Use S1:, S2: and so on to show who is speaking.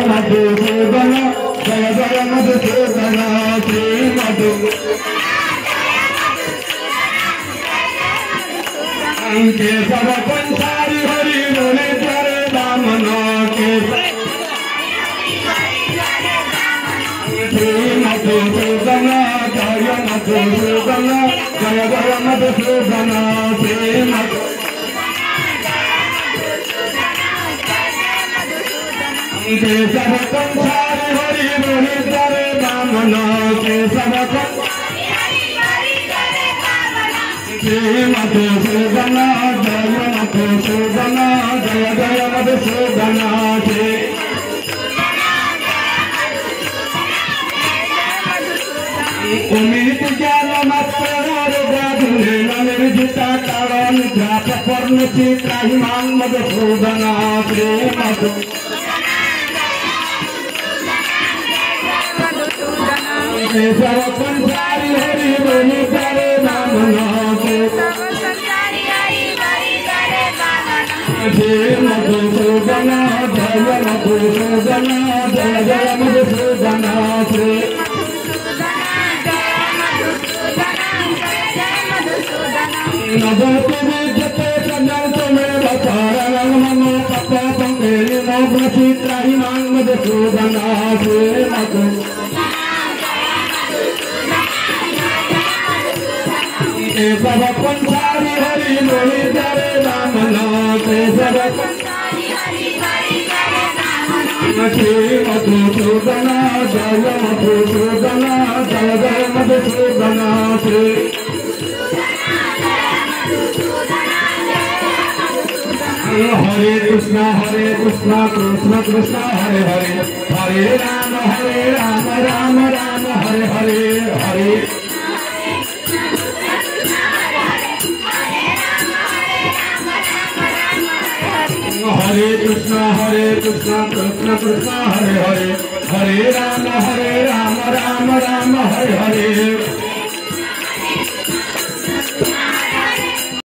S1: मधुसूदन जय जय मधुसूदन श्री मधु केशव पंचारी हरि बोले जरे दामन के श्री मधुसूदन जय मधुसूदन जय जय मधुसूदन श्री मधु केशव पंचारी हरि बोले जरे दामन केशव श्री मधुसूदन जय मधुसूदन जय जय मधुसूदन श्री उमित ज्ञान मात्र निर्जिता कारण जाप पर्ण चित्राहिमान मधुसूदन श्री मधु केशव पंचारी हरि बोले जरे दामन श्री मधुसूदन जय मधुसूदन जय जय मधुसूदन श्री नवति विद्यते कन्या तुम्हें बचारण मनो तप पंकेली मोग्न चित्राहिमान मधुसूदन श्री मधु केशव पंचारी हरि बोले जरे दामन केशव श्री मधुसूदन जय मधुसूदन जय जय मधुसूदन श्री हरे कृष्ण कृष्ण कृष्ण हरे हरे हरे राम राम राम हरे हरे हरे हरे कृष्ण कृष्ण कृष्ण हरे हरे हरे राम राम राम हरे हरे